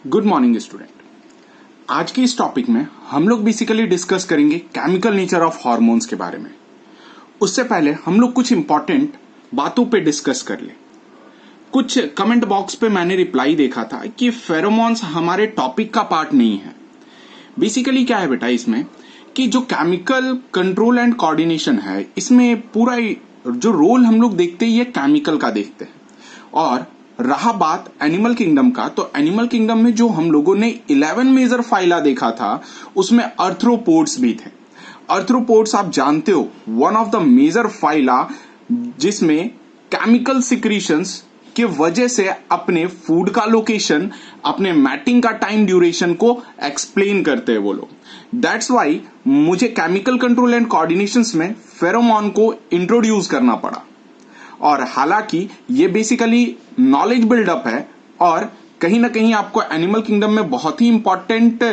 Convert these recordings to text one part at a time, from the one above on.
Good morning student. आज के इस टॉपिक में हम लोग बेसिकली डिस्कस करेंगे केमिकल नेचर ऑफ हार्मोन्स के बारे में। उससे पहले हम लोग कुछ इंपॉर्टेंट बातों पे डिस्कस कर ले। कुछ कमेंट बॉक्स पे मैंने रिप्लाई देखा था कि फेरोमोन्स हमारे टॉपिक का पार्ट नहीं है। बेसिकली क्या है बेटा इसमें कि जो केमिकल कंट्रोल एंड कोऑर्डिनेशन है, इसमें पूरा जो रोल हम लोग देखते हैं ये केमिकल का देखते हैं। और रहा बात एनिमल किंगडम का, तो एनिमल किंगडम में जो हम लोगों ने 11 मेजर फाइला देखा था उसमें आर्थ्रोपोड्स भी थे। आर्थ्रोपोड्स आप जानते हो one of the major phyla जिसमें केमिकल सिक्रीशंस के वजह से अपने फूड का लोकेशन, अपने मैटिंग का टाइम ड्यूरेशन को एक्सप्लेन करते हैं वो लोग। दैट्स वाई मुझे केमिकल कंट्रोल एंड कोऑर्डिनेशंस में फेरोमोन को इंट्रोड्यूस करना पड़ा। और हालांकि ये बेसिकली नॉलेज बिल्डअप है और कहीं ना कहीं आपको एनिमल किंगडम में बहुत ही इंपॉर्टेंट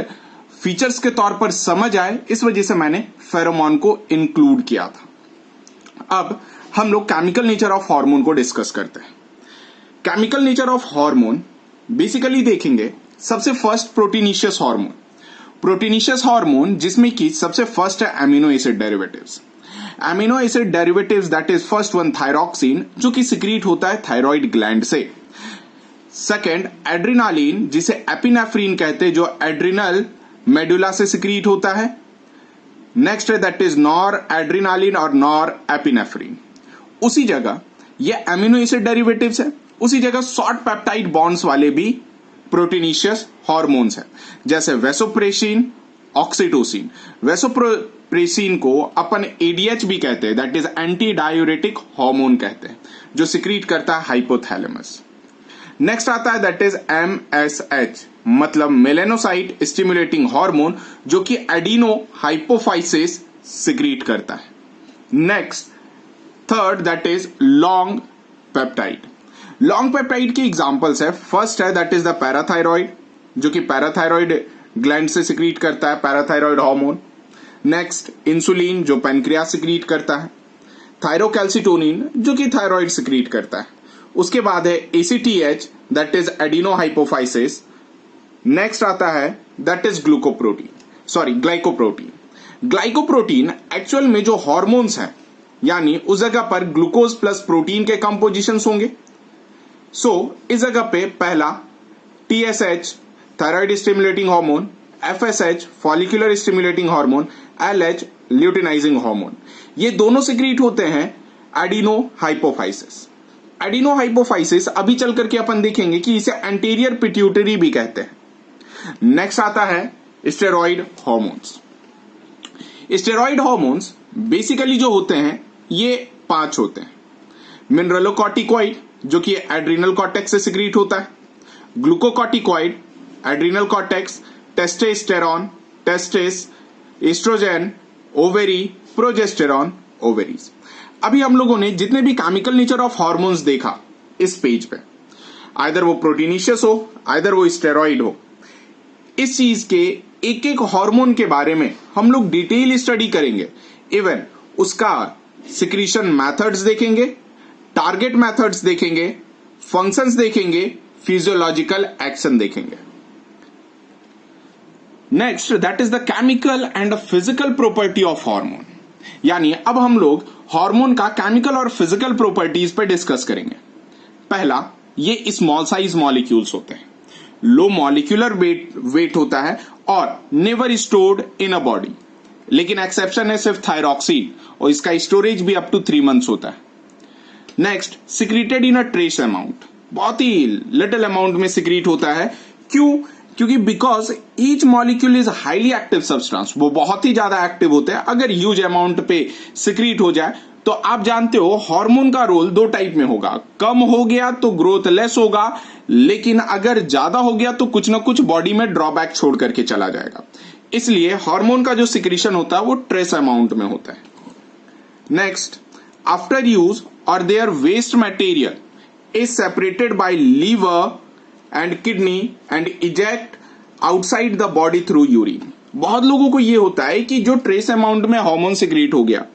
फीचर्स के तौर पर समझ आए, इस वजह से मैंने फेरोमोन को इंक्लूड किया था। अब हम लोग केमिकल नेचर ऑफ हार्मोन को डिस्कस करते हैं। Chemical nature of hormone basically देखेंगे सबसे first proteinaceous hormone. Proteinaceous hormone जिसमें कि सबसे फर्स्ट है amino acid derivatives. Amino acid derivatives that is first one thyroxine जो कि सिक्रीट होता है थायराइड ग्लैंड से। सेकंड एड्रिनालिन जिसे एपिनेफ्रीन कहते हैं जो एड्रिनल मेडुला से सिक्रीट होता है। नेक्स्ट है दैट इज नॉर एड्रिनालिन और नॉर एपिनेफ्रीन। उसी जगह ये एमिनो एसिड डेरिवेटिव्स है, उसी जगह शॉर्ट पेप्टाइड बॉन्ड्स वाले भी प्रोटीनिशियस हार्मोन्स है, जैसे वेसोप्रेसिन, ऑक्सीटोसिन। वेसोप्रेसिन को अपन एडीएच भी कहते हैं, that is anti diuretic hormone कहते हैं, जो सिक्रीट करता है हाइपोथैलेमस। नेक्स्ट आता है दैट इज एमएसएच, मतलब मेलेनोसाइट स्टिमुलेटिंग हार्मोन, जो कि एडिनो हाइपोफाइसिस सिक्रीट करता है। Next third that is long peptide. Long peptide की एग्जांपल्स है, फर्स्ट है दैट इज द पैराथायरॉइड जो कि पैराथायरॉइड ग्लैंड से सिक्रीट करता है पैराथायरॉइड हार्मोन। नेक्स्ट इंसुलिन जो पैनक्रियास सिक्रीट करता है। थायरोकैल्सिटोनिन जो कि थायराइड सिक्रीट करता है। उसके बाद है ACTH that is adeno hypophysis. Next आता है that is glycoprotein. Glycoprotein actual में जो हार्मोन्स हैं, यानी उस जगह पर ग्लूकोज प्लस प्रोटीन के कंपोजिशंस होंगे। इस जगह पे पहला TSH thyroid stimulating hormone, FSH follicular stimulating hormone, LH luteinizing hormone, ये दोनों सिक्रीट होते हैं एडिनो हाइपोफाइसिस। एडिनो हाइपोफाइसिस अभी चल करके अपन देखेंगे कि इसे एंटीरियर पिट्यूटरी भी कहते हैं। नेक्स्ट आता है steroid hormones. Steroid hormones basically जो होते हैं ये 5 होते हैं। मिनरलोकॉर्टिकॉइड जो कि एड्रिनल कॉर्टेक्स से सिक्रीट होता है, glucocorticoid adrenal cortex, testosterone testis, oestrogen ovary, progesterone ovaries. अभी हम लोगों ने जितने भी केमिकल नेचर ऑफ हार्मोन्स देखा इस पेज पे, आइदर वो प्रोटीनिशियस हो आइदर वो स्टेरॉइड हो, इस चीज के एक एक हार्मोन के बारे में हम लोग डिटेल स्टडी करेंगे। इवन उसका सिक्रीशन मेथड्स देखेंगे, टारगेट मेथड्स देखेंगे, फंक्शंस देखेंगे, फिजियोलॉजिकल एक्शन देखेंगे। Next that is the chemical and physical property of hormone, यानी अब हम लोग हार्मोन का केमिकल और फिजिकल प्रॉपर्टीज पर डिस्कस करेंगे। पहला, ये स्मॉल साइज मॉलिक्यूल्स होते हैं, लो मॉलिक्यूलर वेट होता है और never stored in a body, लेकिन एक्सेप्शन है सिर्फ थायरॉक्सिन और इसका स्टोरेज भी अप टू 3 मंथ्स होता है। Next secreted in a trace amount, बहुत ही लिटिल अमाउंट में सिक्रीट होता है। क्यों? क्योंकि because each molecule is highly active substance, वो बहुत ही ज्यादा एक्टिव होते हैं। अगर ह्यूज अमाउंट पे सिक्रीट हो जाए तो आप जानते हो हार्मोन का रोल 2 टाइप में होगा, कम हो गया तो ग्रोथ लेस होगा, लेकिन अगर ज्यादा हो गया तो कुछ ना कुछ बॉडी में ड्रॉबैक छोड़ करके चला जाएगा। इसलिए हार्मोन का जो सिक्रीशन होता है वो ट्रेस अमाउंट में होता है। नेक्स्ट, आफ्टर यूज और their waste material is separated by liver and kidney and eject outside the body through urine. बहुत लोगों को यह होता है कि जो ट्रेस अमाउंट में हार्मोन सिक्रीट हो गया,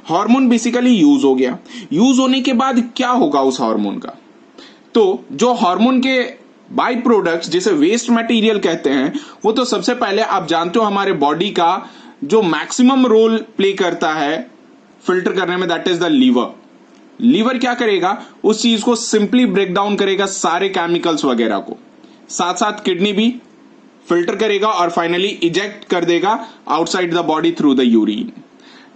हार्मोन बेसिकली यूज हो गया, यूज होने के बाद क्या होगा उस हार्मोन का, तो जो हार्मोन के बाई प्रोडक्ट्स जिसे वेस्ट मटेरियल कहते हैं, वो तो सबसे पहले आप जानते हो हमारे बॉडी का जो मैक्सिमम रोल प्ले करता है फिल्टर करने में, that is the liver. Liver क्या करेगा, उस चीज को सिंपली ब्रेक डाउन करेगा सारे केमिकल्स वगैरह को, साथ साथ किडनी भी फिल्टर करेगा और फाइनली इजेक्ट कर देगा outside the body through the urine.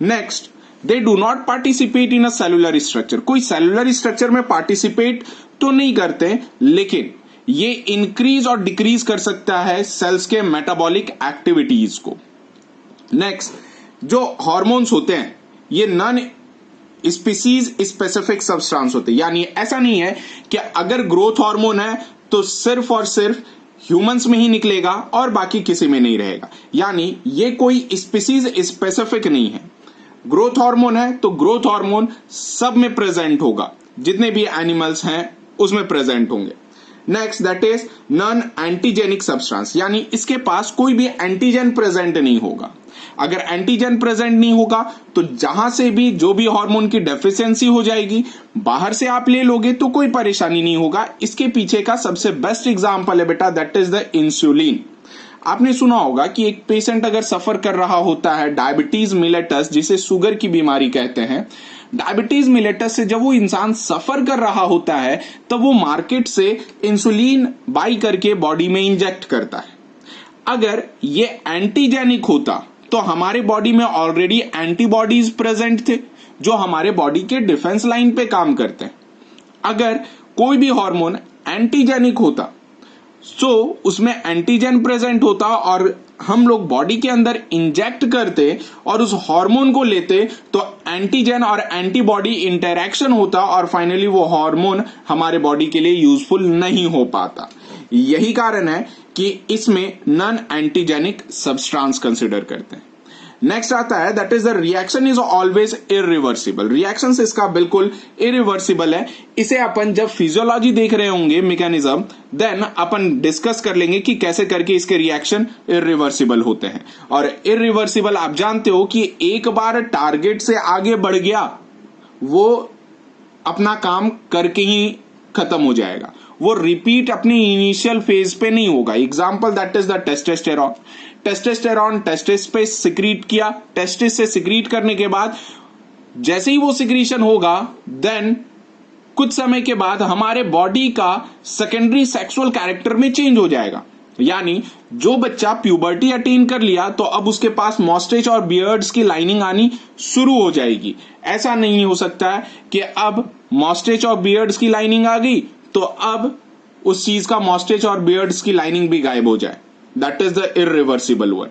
Next, they do not participate in a cellular structure. कोई सेलुलर स्ट्रक्चर में पार्टिसिपेट तो नहीं करते, लेकिन ये इंक्रीज और डिक्रीज कर सकता है सेल्स के मेटाबॉलिक एक्टिविटीज को। नेक्स्ट, जो हार्मोन्स होते हैं ये नॉन स्पीसीज स्पेसिफिक सब्सटेंस होते हैं, यानी ऐसा नहीं है कि अगर ग्रोथ हार्मोन है तो सिर्फ और सिर्फ ह्यूमंस में ही निकलेगा और बाकी किसी में नहीं रहेगा, यानी ये कोई स्पीसीज स्पेसिफिक नहीं है। ग्रोथ हार्मोन है तो ग्रोथ हार्मोन सब में प्रेजेंट होगा, जितने भी एनिमल्स हैं उसमें प्रेजेंट होंगे। Next, that is non antigenic substance, यानी इसके पास कोई भी एंटीजन प्रेजेंट नहीं होगा। अगर एंटीजन प्रेजेंट नहीं होगा तो जहां से भी जो भी हार्मोन की डेफिशिएंसी हो जाएगी, बाहर से आप ले लोगे तो कोई परेशानी नहीं होगा। इसके पीछे का सबसे बेस्ट एग्जांपल है बेटा, दैट इज द इंसुलिन। आपने सुना होगा कि एक पेशेंट अगर सफर कर रहा होता है डायबिटीज मिलेटस, जिसे शुगर की बीमारी कहते हैं, डायबिटीज मिलेटस से जब वो इंसान सफर कर रहा होता है तब वो मार्केट से इंसुलिन बाई करके बॉडी में इंजेक्ट करता है। अगर ये एंटीजेनिक होता तो हमारे बॉडी में ऑलरेडी एंटीबॉडीज प्रेजेंट थे जो हमारे बॉडी के डिफेंस लाइन पे काम करते हैं। अगर कोई भी हार्मोन एंटीजेनिक होता तो उसमें एंटीजन प्रेजेंट होता और हम लोग बॉडी के अंदर इंजेक्ट करते और उस हार्मोन को लेते तो एंटीजन और एंटीबॉडी इंटरैक्शन होता और फाइनली वो हार्मोन हमारे बॉडी के लिए यूजफुल नहीं हो पाता। यही कारण है कि इसमें नॉन एंटीजेनिक सब्सटेंस कंसिडर करते हैं। नेक्स्ट आता है that is the reaction is always irreversible. Reaction इसका बिल्कुल इरिवर्सिबल है। इसे अपन जब फिजियोलॉजी देख रहे होंगे मैकेनिज्म, देन अपन डिस्कस कर लेंगे कि कैसे करके इसके रिएक्शन इरिवर्सिबल होते हैं। और इरिवर्सिबल आप जानते हो कि एक बार टारगेट से आगे बढ़ गया वो अपना काम करके ही खत्म हो जाएगा, वो रिपीट अपने इनिशियल फेज पे नहीं होगा। Example that is the testosterone. Testosterone testis पे सिक्रीट किया, टेस्टिस से सिक्रीट करने के बाद जैसे ही वो सिक्रीशन होगा देन कुछ समय के बाद हमारे बॉडी का सेकेंडरी सेक्सुअल कैरेक्टर में चेंज हो जाएगा। यानी जो बच्चा प्यूबर्टी अटेन कर लिया तो अब उसके पास मॉस्टेच और बियर्ड्स की लाइनिंग आनी शुरू हो जाएगी। ऐसा नहीं हो सकता है कि अब मॉस्टेच और बियर्ड्स की लाइनिंग आ गई तो अब उस चीज का मॉस्टेच और बियर्ड्स की लाइनिंग भी गायब हो जाए। That is the irreversible one.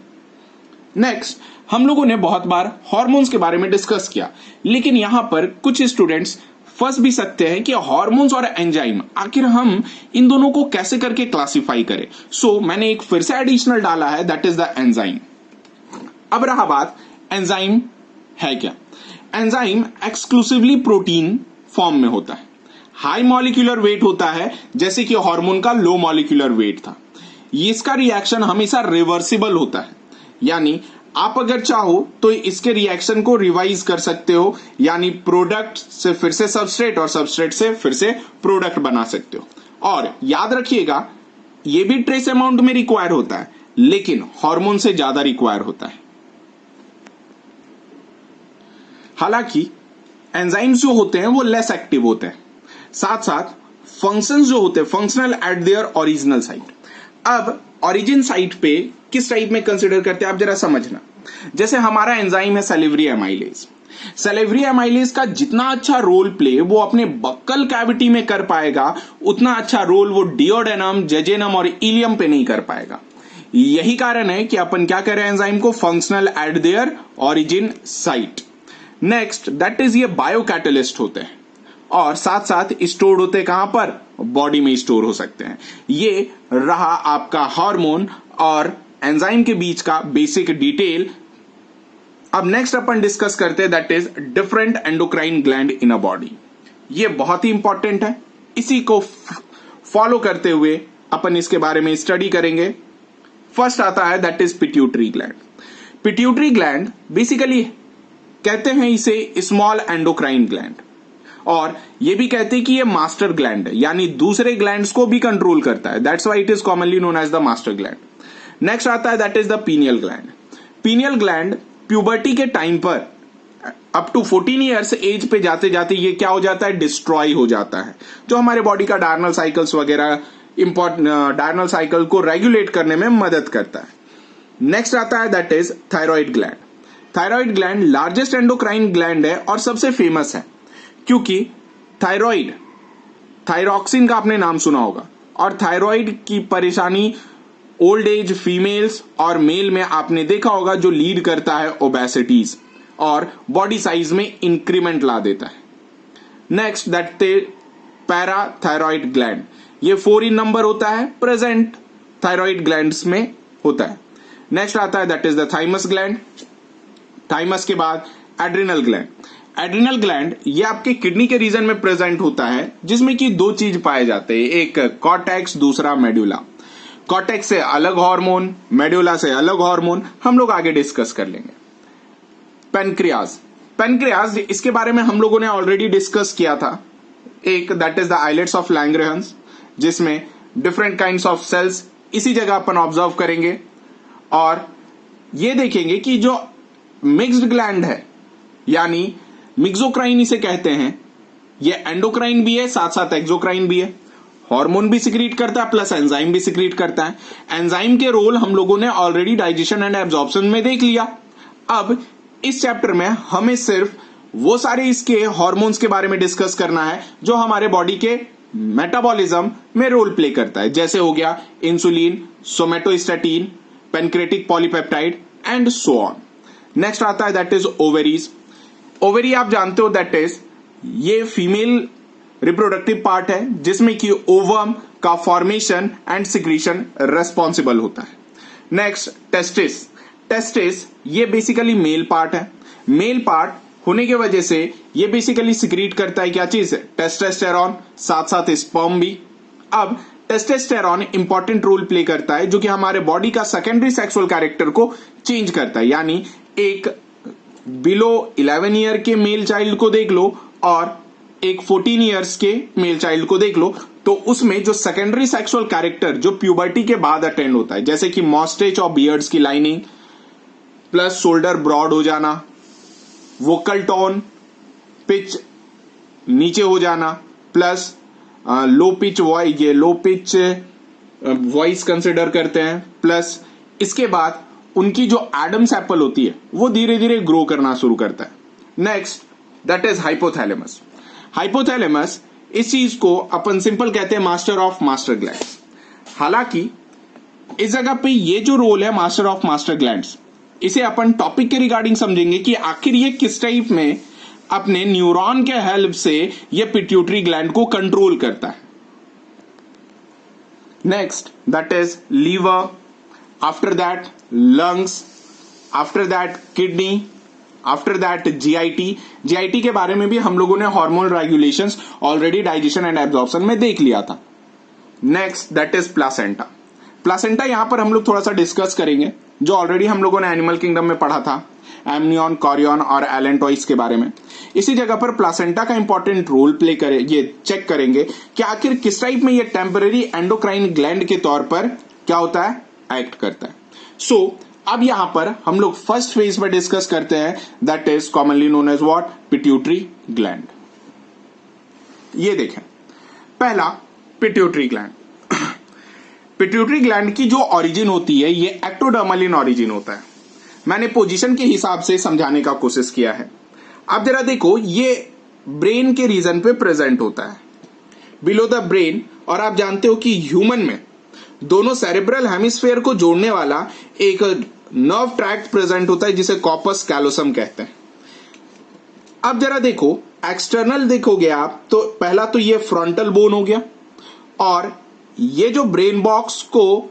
Next, हम लोगों ने बहुत बार हार्मोन्स के बारे में डिस्कस किया, लेकिन यहां पर कुछ स्टूडेंट्स फंस भी सकते हैं कि हार्मोन्स और एंजाइम आखिर हम इन दोनों को कैसे करके क्लासिफाई करें। सो मैंने एक फिर से एडिशनल डाला है, दैट इज द एंजाइम। अब रहा बात एंजाइम है क्या। एंजाइम एक्सक्लूसिवली प्रोटीन फॉर्म में होता है, हाई मॉलिक्यूलर वेट होता है, जैसे कि हार्मोन का लो मॉलिक्यूलर वेट था। इसका रिएक्शन हमेशा रिवर्सिबल होता है, यानी आप अगर चाहो तो इसके रिएक्शन को रिवाइज कर सकते हो, यानी प्रोडक्ट से फिर से सबस्ट्रेट और सबस्ट्रेट से फिर से प्रोडक्ट बना सकते हो। और याद रखिएगा ये भी ट्रेस अमाउंट में रिक्वायर होता है, लेकिन हार्मोन से ज्यादा रिक्वायर होता है। हालांकि एंजाइम्स जो होते हैं वो लेस एक्टिव होते हैं, साथ साथ फंक्शंस जो होते हैं functional eight their original site. अब ओरिजिन साइट पे किस टाइप में कंसिडर करते हैं आप जरा समझना। जैसे हमारा एंजाइम है सैलिवरी एमाइलेज। सैलिवरी एमाइलेज का जितना अच्छा रोल प्ले वो अपने बक्कल कैविटी में कर पाएगा, उतना अच्छा रोल वो डिओडेनम, जेजेनम और इलियम पे नहीं कर पाएगा। यही कारण है कि अपन क्या करें एंजाइम को functional eight there origin site. Next, that is ये बायोकैटलिस्ट होते हैं और साथ साथ स्टोर होते कहां पर, बॉडी में स्टोर हो सकते हैं। ये रहा आपका हार्मोन और एंजाइम के बीच का बेसिक डिटेल। अब नेक्स्ट अपन डिस्कस करते हैं that is different endocrine gland in a body. ये बहुत ही इंपॉर्टेंट है, इसी को फॉलो करते हुए अपन इसके बारे में स्टडी करेंगे। फर्स्ट आता है that is pituitary gland. Pituitary gland basically कहते हैं इसे स्मॉल एंडोक्राइन ग्लैंड। और ये भी कहते हैं कि ये मास्टर ग्लैंड है, यानी दूसरे ग्लैंड्स को भी कंट्रोल करता है। That's why it is commonly known as the master gland. Next आता है that is the pineal gland. Pineal gland puberty के टाइम पर अप टू 14 ईयर्स एज पे जाते जाते ये क्या हो जाता है, डिस्ट्रॉय हो जाता है, जो हमारे बॉडी का डायरनल साइकिल्स वगैरह डायरनल साइकिल को रेगुलेट करने में मदद करता है। नेक्स्ट आता है that is thyroid gland. Thyroid gland largest endocrine gland है और सबसे फेमस है, क्योंकि थायराइड, थायरॉक्सिन का आपने नाम सुना होगा, और थायराइड की परेशानी ओल्ड एज फीमेल्स और मेल में आपने देखा होगा, जो लीड करता है ओबेसिटीज और बॉडी साइज में इंक्रीमेंट ला देता है। नेक्स्ट दैट पैराथायरॉइड ग्लैंड, ये 4 इन नंबर होता है, प्रेजेंट थायराइड ग्लैंड्स में होता है। नेक्स्ट आता है that is the thymus gland. Thymus के बाद एड्रिनल ग्लैंड। एड्रिनल ग्लैंड ये आपके किडनी के रीजन में प्रेजेंट होता है, जिसमें कि 2 चीज पाए जाते हैं, एक कॉर्टेक्स, दूसरा मेडुला। कॉर्टेक्स से अलग हार्मोन, मेडुला से अलग हार्मोन, हम लोग आगे डिस्कस कर लेंगे। पेनक्रियाज। पेनक्रियाज इसके बारे में हम लोगों ने ऑलरेडी डिस्कस किया था। एक that is the islets of Langerhans, जिसमें डिफरेंट काइंड्स ऑफ सेल्स इसी जगह अपन ऑब्जर्व करेंगे और ये देखेंगे कि जो मिक्स्ड ग्लैंड है, यानी मिक्सोक्राइन इसे कहते हैं, ये एंडोक्राइन भी है, साथ साथ एक्सोक्राइन भी है, हार्मोन भी सिक्रीट करता है प्लस एंजाइम भी सिक्रीट करता है। एंजाइम के रोल हम लोगों ने ऑलरेडी डाइजेशन एंड एब्जॉर्प्शन में देख लिया। अब इस चैप्टर में हमें सिर्फ वो सारे इसके हार्मोन्स के बारे में डिस्कस करना है जो हमारे बॉडी के मेटाबॉलिज्म में रोल प्ले करता है, जैसे हो गया insulin, somatostatin, pancreatic polypeptide and so on. Next आता है दैट इज ओवेरीज। ओवेरी आप जानते हो दैट इज ये फीमेल रिप्रोडक्टिव पार्ट है, जिसमें कि ओवम का फॉर्मेशन एंड सिक्रीशन रेस्पॉन्सिबल होता है। Next testis. टेस्टिस ये बेसिकली मेल पार्ट है। मेल पार्ट होने की वजह से ये बेसिकली सिक्रीट करता है क्या चीज, टेस्टोस्टेरॉन, साथ साथ स्पर्म भी। अब टेस्टोस्टेरॉन इंपॉर्टेंट रोल प्ले करता है, जो कि हमारे बॉडी का सेकेंडरी सेक्सुअल कैरेक्टर को चेंज करता है। यानी एक बिलो 11 ईयर के मेल चाइल्ड को देख लो और एक 14 ईयर्स के मेल चाइल्ड को देख लो, तो उसमें जो सेकेंडरी सेक्सुअल कैरेक्टर जो प्यूबर्टी के बाद अटेंड होता है, जैसे कि मॉस्टेच और बियर्ड्स की लाइनिंग, प्लस शोल्डर ब्रॉड हो जाना, वोकल टोन पिच नीचे हो जाना, प्लस लो पिच वॉइस, ये लो पिच वॉइस कंसिडर करते हैं, प्लस इसके बाद उनकी जो एडम्स एप्पल होती है वो धीरे धीरे ग्रो करना शुरू करता है। Next that is hypothalamus. Hypothalamus इस चीज को अपन सिंपल कहते हैं मास्टर ऑफ मास्टर ग्लैंड्स। हालांकि इस जगह पे ये जो रोल है मास्टर ऑफ मास्टर ग्लैंड्स, इसे अपन टॉपिक के रिगार्डिंग समझेंगे कि आखिर ये किस टाइप में अपने न्यूरॉन के हेल्प से ये पिट्यूटरी ग्लैंड को कंट्रोल करता है। Next that is liver, after that lungs, after that kidney, after that GIT. GIT के बारे में भी हम लोगों ने hormone regulations already digestion and absorption में देख लिया था। Next that is placenta. Placenta यहां पर हम लोग थोड़ा सा डिस्कस करेंगे, जो ऑलरेडी हम लोगों ने एनिमल किंगडम में पढ़ा था, एमनियन, कॉरियन और एलेंटॉइस के बारे में। इसी जगह पर प्लासेंटा का इंपॉर्टेंट रोल प्ले करे, ये चेक करेंगे कि आखिर किस टाइप में ये टेम्पररी एंडोक्राइन ग्लैंड के तौर पर क्या होता है, एक्ट करता है। सो अब यहां पर हम लोग फर्स्ट फेज में डिस्कस करते हैं, that is commonly known as what, pituitary gland. ये देखें, पहला पिट्यूटरी ग्लैंड। पिट्यूटरी ग्लैंड की जो ओरिजिन होती है ये एक्टोडर्मल इन ओरिजिन होता है। मैंने पोजीशन के हिसाब से समझाने का कोशिश किया है। आप जरा देखो, ये ब्रेन के रीजन पे प्रेजेंट होता है, बिलो द ब्रेन। और आप जानते हो कि ह्यूमन में दोनों सेरेब्रल हेमिस्फेयर को जोड़ने वाला एक नर्व ट्रैक्ट प्रेजेंट होता है, जिसे कॉर्पस कैलोसम कहते हैं। अब जरा देखो, एक्सटर्नल देखोगे आप तो पहला तो ये फ्रंटल बोन हो गया, और ये जो ब्रेन बॉक्स को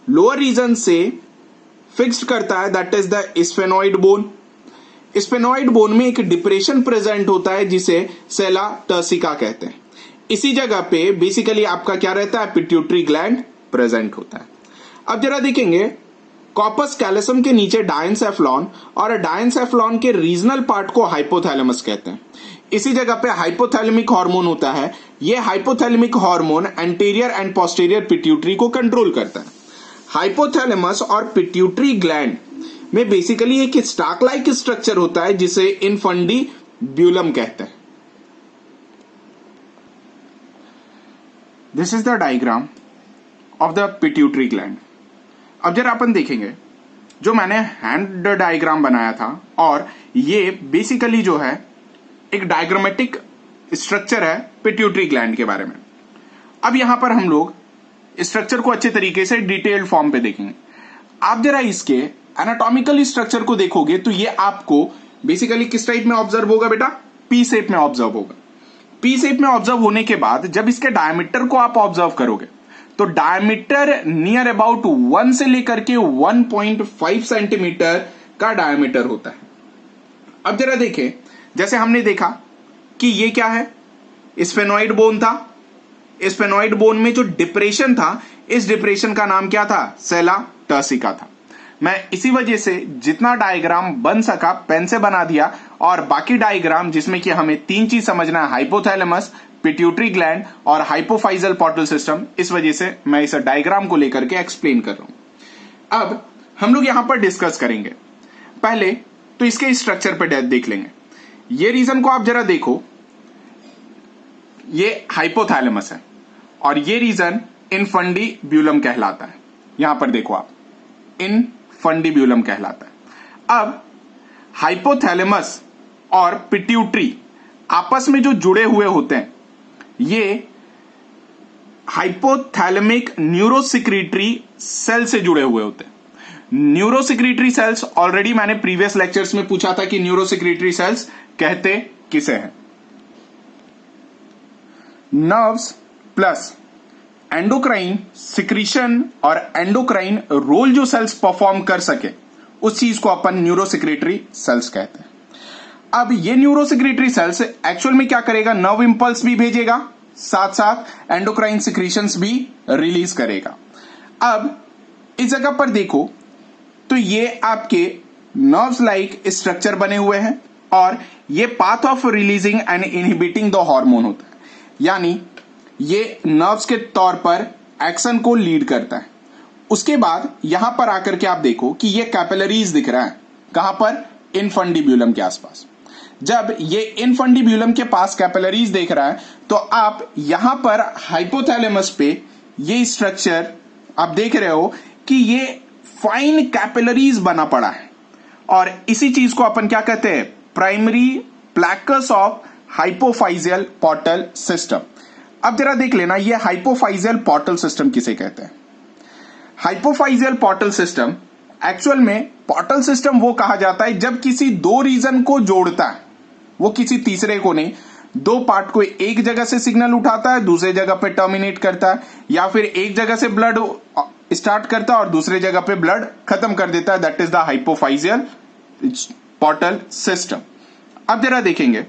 लोअर रीजन से फिक्स्ड करता है that is the sphenoid bone. Sphenoid bone में एक डिप्रेशन प्रेजेंट होता है जिसे सेला टर्सिका कहते हैं। इसी जगह पे बेसिकली आपका क्या रहता है, पिट्यूटरी ग्लैंड प्रेजेंट होता है। अब जरा देखेंगे, कॉर्पस कैलोसम के नीचे डायनसेफ्लॉन और डायनसेफ्लॉन के रीजनल पार्ट को हाइपोथैलेमस कहते हैं। इसी जगह पे हाइपोथैलेमिक हार्मोन होता है। यह hypothalamic hormone anterior and posterior pituitary को कंट्रोल करता है। हाइपोथैलेमस और पिट्यूटरी ग्लैंड में बेसिकली एक स्टाक लाइक स्ट्रक्चर होता है जिसे इनफंडीब्यूलम कहते हैं। This is the diagram of the pituitary gland. अब जरा अपन देखेंगे, जो मैंने हैंड डायग्राम बनाया था और ये बेसिकली जो है एक डायग्रामेटिक स्ट्रक्चर है पिट्यूटरी ग्लैंड के बारे में। अब यहां पर हम लोग स्ट्रक्चर को अच्छे तरीके से डिटेल्ड फॉर्म पे देखेंगे। आप जरा इसके एनाटॉमिकल स्ट्रक्चर को देखोगे तो ये आपको बेसिकली किस टाइप में ऑब्जर्व होगा बेटा? पी शेप में ऑब्जर्व होगा। पी शेप में ऑब्जर्व होने के बाद जब इसके डायमीटर को आप ऑब्जर्व करोगे तो डायमीटर नियर अबाउट 1 से लेकर के 1.5 सेंटीमीटर का डायमीटर होता है। अब जरा देखें, जैसे हमने देखा कि ये क्या है, स्फेनॉइड बोन था। स्फेनॉइड बोन में जो डिप्रेशन था, इस डिप्रेशन का नाम क्या था? सेला टर्सिका था। मैं इसी वजह से जितना डायग्राम बन सका पेन से बना दिया, और बाकी डायग्राम जिसमें कि हमें 3 चीज समझना है, हाइपोथैलेमस, पिट्यूटरी ग्लैंड और हाइपोफाइजल पोर्टल सिस्टम, इस वजह से मैं इस डायग्राम को लेकर के एक्सप्लेन कर रहा हूं। अब हम लोग यहां पर डिस्कस करेंगे। पहले तो इसके स्ट्रक्चर पर देख लेंगे। ये रीजन को आप जरा देखो, ये हाइपोथैलेमस है और ये रीजन इनफंडीब्यूलम कहलाता है। यहां पर देखो आप, इनफंडीब्यूलम कहलाता है। अब हाइपोथैलेमस और पिट्यूटरी आपस में जो जुड़े हुए होते हैं, ये हाइपोथैलेमिक न्यूरोसिक्रीटरी सेल से जुड़े हुए होते हैं। न्यूरोसिक्रीटरी सेल्स ऑलरेडी मैंने प्रीवियस लेक्चर्स में पूछा था कि न्यूरोसिक्रीटरी सेल्स कहते किसे हैं? नर्व्स प्लस एंडोक्राइन सिक्रीशन और एंडोक्राइन रोल जो सेल्स परफॉर्म कर सके, उस चीज को अपन न्यूरोसिक्रीटरी सेल्स कहते हैं। अब ये न्यूरोसिक्रीटरी सेल्स एक्चुअल में क्या करेगा? नर्व इंपल्स भी भेजेगा, साथ साथ एंडोक्राइन सिक्रीशंस भी रिलीज करेगा। अब इस जगह पर देखो तो ये आपके नर्व्स लाइक स्ट्रक्चर बने हुए हैं और ये path of releasing and inhibiting the hormone होता है, यानी ये नर्व्स के तौर पर एक्शन को लीड करता है। उसके बाद यहां पर आकर के आप देखो कि ये कैपिलरीज दिख रहा है। कहां पर? इनफंडीब्यूलम के आसपास। जब ये इनफंडीब्यूलम के पास कैपिलरीज देख रहा है तो आप यहां पर हाइपोथैलेमस पे ये स्ट्रक्चर आप देख रहे हो कि ये फाइन कैपिलरीज बना पड़ा है, और इसी चीज को अपन क्या कहते हैं? Primary plexus of hypophyseal portal system. अब जरा देख लेना, ये हाइपोफाइजियल पोर्टल सिस्टम किसे कहते हैं? हाइपोफाइजियल पोर्टल सिस्टम, एक्चुअल में पोर्टल सिस्टम वो कहा जाता है जब किसी 2 रीजन को जोड़ता है, वो किसी तीसरे को नहीं, 2 पार्ट को एक जगह से सिग्नल उठाता है, दूसरे जगह पे टर्मिनेट करता है, या फिर एक जगह से ब्लड स्टार्ट करता है और दूसरे जगह पे ब्लड खत्म कर देता है। That is the hypophyseal portal system. अब जरा देखेंगे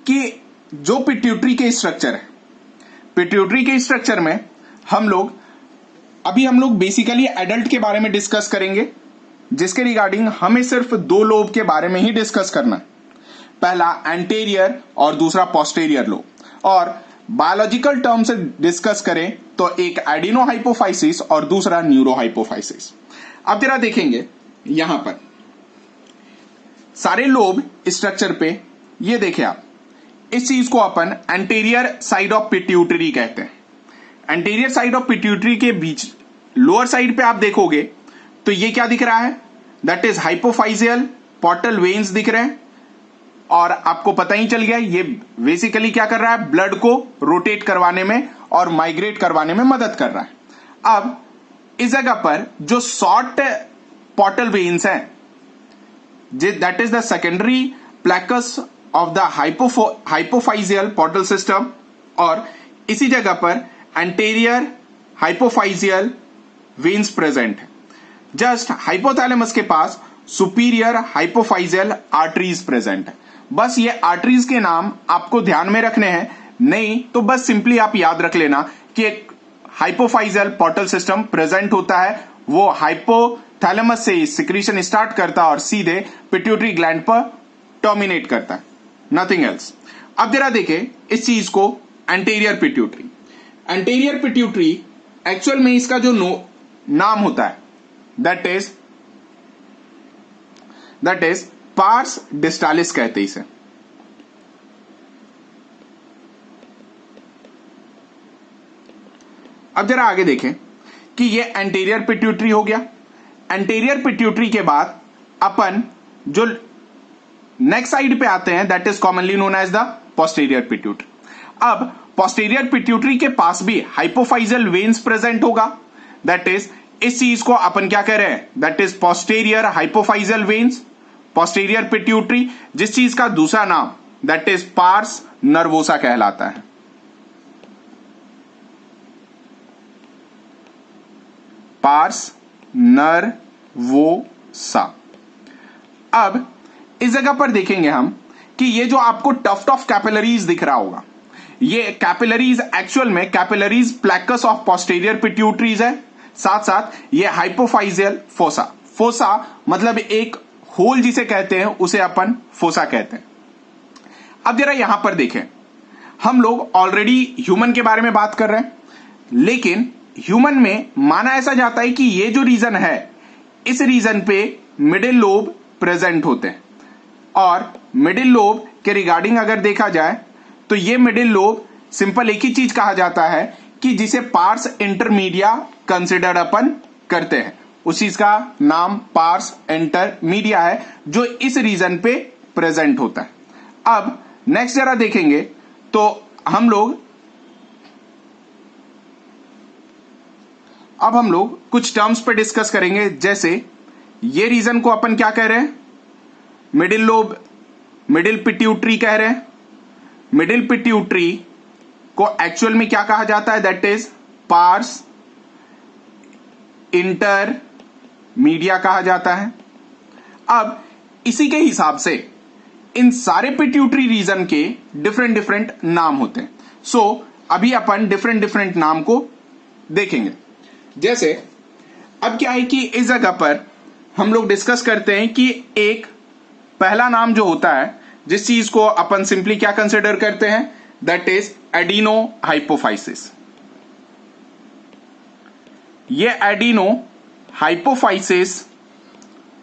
कि जो पिट्यूटरी के स्ट्रक्चर है, पिट्यूटरी के स्ट्रक्चर में हम लोग बेसिकली एडल्ट के बारे में डिस्कस करेंगे, जिसके रिगार्डिंग हमें सिर्फ 2 लोब के बारे में ही डिस्कस करना है। पहला एंटेरियर और दूसरा पोस्टेरियर लोब। और बायोलॉजिकल टर्म से डिस्कस करें तो एक एडिनोहाइपोफाइसिस और दूसरा न्यूरोहाइपोफाइसिस। अब जरा देखेंगे यहां पर सारे लोब स्ट्रक्चर पे, ये देखें आप, इस चीज को अपन एंटीरियर साइड ऑफ पिट्यूटरी कहते हैं। एंटीरियर साइड ऑफ पिट्यूटरी के बीच लोअर साइड पे आप देखोगे तो ये क्या दिख रहा है? That is hypophyseal portal veins दिख रहे हैं, और आपको पता ही चल गया ये बेसिकली क्या कर रहा है? ब्लड को रोटेट करवाने में और माइग्रेट करवाने में मदद कर रहा है। अब इस जगह पर जो शॉर्ट पोर्टल वेन्स हैं, that is the secondary plexus of the hypophyseal portal system, और इसी जगह पर एंटीरियर हाइपोफाइजियल वेन्स प्रेजेंट है। जस्ट हाइपोथैलेमस के पास सुपीरियर हाइपोफाइजियल आर्टरीज प्रेजेंट है। बस ये आर्टरीज के नाम आपको ध्यान में रखने हैं, नहीं तो बस सिंपली आप याद रख लेना कि एक हाइपोफाइजियल पोर्टल सिस्टम प्रेजेंट होता है वो हाइपोथैलेमस से सिक्रीशन स्टार्ट करता और सीधे पिट्यूटरी ग्लैंड पर टर्मिनेट करता है, नथिंग एल्स। अब जरा देखें इस चीज को, anterior pituitary. Anterior pituitary actual में इसका जो नाम होता है दैट इज पार्स डिस्टालिस कहते हैं इसे। अब जरा आगे देखें कि ये एंटीरियर पिट्यूटरी हो गया। एंटीरियर पिट्यूटरी के बाद अपन जो नेक्स्ट साइड पे आते हैं that is commonly known as the posterior pituitary. अब पोस्टीरियर पिट्यूटरी के पास भी हाइपोफाइजल वेन्स प्रेजेंट होगा, दैट इज इस चीज को अपन क्या कह रहे हैं, that is posterior hypophyseal veins, posterior pituitary, जिस चीज का दूसरा नाम दैट इज पार्स नर्वोसा कहलाता है। Pars nervosa. अब इस जगह पर देखेंगे हम कि ये जो आपको टफ्ट ऑफ कैपिलरीज दिख रहा होगा, ये कैपिलरीज एक्चुअल में कैपिलरीज प्लेकस ऑफ पोस्टीरियर पिट्यूटरीज है, साथ साथ ये हाइपोफाइजियल फोसा। फोसा मतलब एक होल जिसे कहते हैं उसे अपन फोसा कहते हैं। अब जरा यहां पर देखें, हम लोग ऑलरेडी ह्यूमन के बारे में बात कर रहे हैं, लेकिन ह्यूमन में माना ऐसा जाता है कि ये जो रीजन है इस रीजन पे मिडिल लोब प्रेजेंट होते हैं, और मिडिल लोब के रिगार्डिंग अगर देखा जाए तो ये मिडिल लोब सिंपल एक ही चीज कहा जाता है कि जिसे पार्स इंटरमीडिया कंसिडर अपन करते हैं, उस चीज का नाम पार्स इंटरमीडिया है जो इस रीजन पे प्रेजेंट होता है। अब नेक्स्ट जरा देखेंगे तो हम लोग कुछ टर्म्स पे डिस्कस करेंगे, जैसे ये रीजन को अपन क्या कह रहे हैं, मिडिल लोब, मिडिल पिट्यूटरी कह रहे हैं। मिडिल पिट्यूटरी को एक्चुअल में क्या कहा जाता है, दैट इज पार्स इंटरमीडिया कहा जाता है। अब इसी के हिसाब से इन सारे पिट्यूटरी रीजन के डिफरेंट डिफरेंट नाम होते हैं। सो अभी अपन डिफरेंट डिफरेंट नाम को देखेंगे। जैसे अब क्या है कि इस जगह पर हम लोग डिस्कस करते हैं कि एक पहला नाम जो होता है जिस चीज को अपन सिंपली क्या कंसिडर करते हैं, दैट इज एडिनो हाइपोफाइसिस। ये एडिनो हाइपोफाइसिस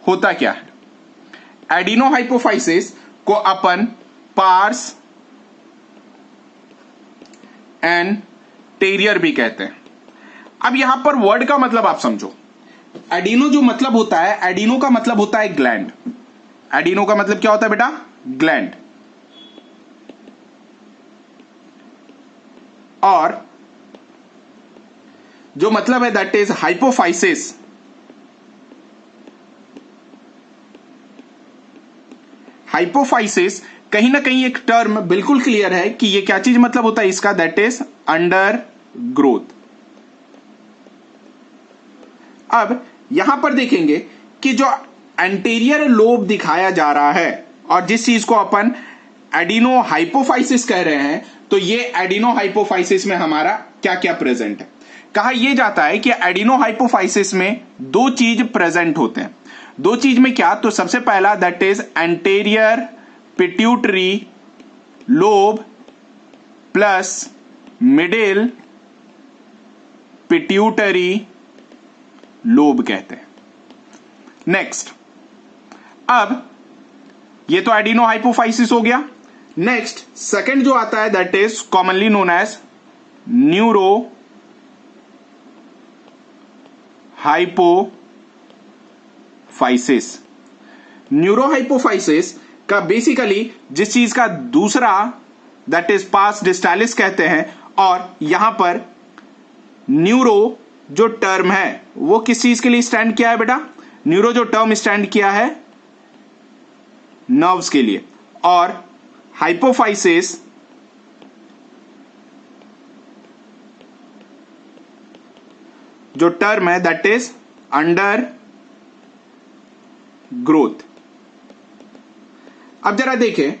होता क्या है, एडिनो हाइपोफाइसिस को अपन पार्स एंटीरियर भी कहते हैं। अब यहां पर वर्ड का मतलब आप समझो, एडिनो जो मतलब होता है, एडिनो का मतलब होता है ग्लैंड। एडिनो का मतलब क्या होता है बेटा, ग्लैंड। और जो मतलब है दैट इज हाइपोफाइसिस। हाइपोफाइसिस कहीं ना कहीं एक टर्म बिल्कुल क्लियर है कि ये क्या चीज मतलब होता है इसका, दैट इज अंडर ग्रोथ। अब यहां पर देखेंगे कि जो एंटीरियर लोब दिखाया जा रहा है और जिस चीज को अपन एडिनो हाइपोफाइसिस कह रहे हैं, तो ये एडिनो हाइपोफाइसिस में हमारा क्या क्या प्रेजेंट है। कहा यह जाता है कि एडिनो हाइपोफाइसिस में दो चीज प्रेजेंट होते हैं। दो चीज में क्या, तो सबसे पहला that is anterior pituitary lobe plus middle pituitary lobe कहते हैं। नेक्स्ट, अब ये तो एडिनो हाइपोफाइसिस हो गया। नेक्स्ट सेकंड जो आता है that is commonly known as neurohypophysis. Neurohypophysis का बेसिकली जिस चीज का दूसरा दैट इज पार्स डिस्टालिस कहते हैं, और यहां पर न्यूरो जो टर्म है वो किस चीज के लिए स्टैंड किया है बेटा, न्यूरो जो टर्म स्टैंड किया है नर्व्स के लिए, और हाइपोफाइसिस जो टर्म है दैट इज अंडर ग्रोथ। अब जरा देखें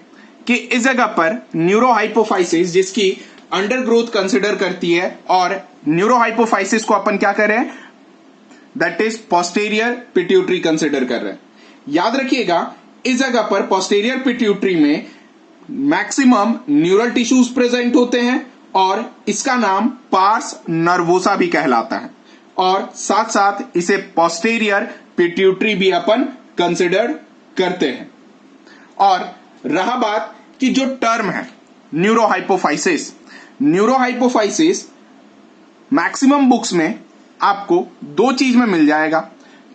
कि इस जगह पर न्यूरो हाइपोफाइसिस जिसकी अंडर ग्रोथ कंसिडर करती है, और न्यूरो हाइपोफाइसिस को अपन क्या करें, that is posterior pituitary consider कर रहे हैं। याद रखिएगा इस जगह पर पोस्टेरियर पिट्यूटरी में मैक्सिमम न्यूरल टिश्यूज प्रेजेंट होते हैं और इसका नाम पार्स नर्वोसा भी कहलाता है और साथ साथ इसे पोस्टेरियर पिट्यूटरी भी अपन कंसिडर करते हैं। और रहा बात कि जो टर्म है न्यूरोहाइपोफाइसिस, न्यूरोहाइपोफाइसिस मैक्सिमम बुक्स में आपको दो चीज में मिल जाएगा।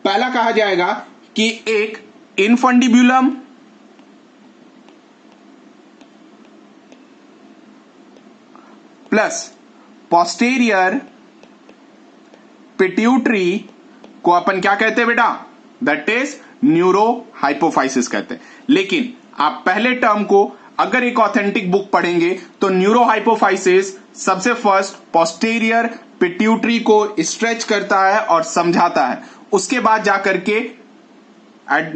पहला कहा जाएगा कि एक इनफंडिब्यूलम प्लस पोस्टेरियर पिट्यूटरी को अपन क्या कहते हैं बेटा, दैट इज न्यूरोहाइपोफाइसिस कहते हैं। लेकिन आप पहले टर्म को अगर एक ऑथेंटिक बुक पढ़ेंगे तो न्यूरोहाइपोफाइसिस सबसे फर्स्ट पोस्टेरियर पिट्यूटरी को स्ट्रेच करता है और समझाता है, उसके बाद जाकर के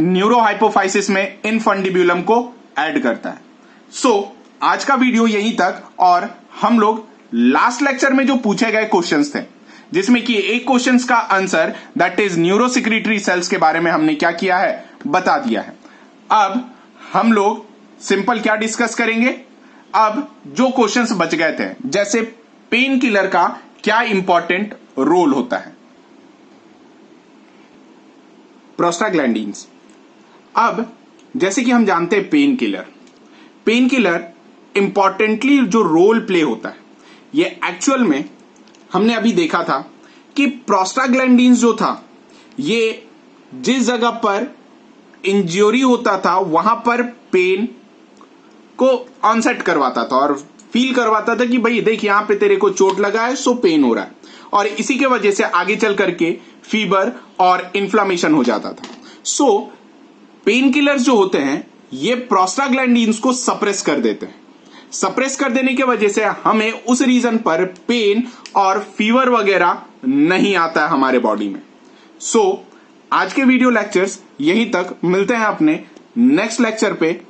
न्यूरोहाइपोफाइसिस में इनफंडिब्यूलम को ऐड करता है। सो आज का वीडियो यहीं तक, और हम लोग लास्ट लेक्चर में जो पूछे गए क्वेश्चंस थे जिसमें कि एक क्वेश्चंस का आंसर दैट इज न्यूरोसिक्रीटरी सेल्स के बारे में हमने क्या किया है, बता दिया है। अब हम लोग सिंपल क्या डिस्कस करेंगे, अब जो क्वेश्चंस बच गए थे जैसे पेन किलर का क्या इंपॉर्टेंट रोल होता है, प्रोस्टाग्लैंडिन्स। अब जैसे कि हम जानते हैं पेन किलर इंपॉर्टेंटली जो रोल प्ले होता है, ये एक्चुअल में हमने अभी देखा था कि प्रोस्टाग्लैंडिन्स जो था ये जिस जगह पर इंजरी होता था वहां पर पेन को ऑनसेट करवाता था और फील करवाता था कि भाई देख यहां पे तेरे को चोट लगा है सो पेन हो रहा है, और इसी के वजह से आगे चल करके फीवर और इन्फ्लामेशन हो जाता था। सो पेन किलर्स जो होते हैं ये प्रोस्टाग्लैंडिन्स को सप्रेस कर देते हैं। सप्रेस कर देने की वजह से हमें उस रीजन पर पेन और फीवर वगैरह नहीं आता है हमारे बॉडी में। सो आज के वीडियो लेक्चर्स यहीं तक, मिलते हैं अपने नेक्स्ट लेक्चर पे।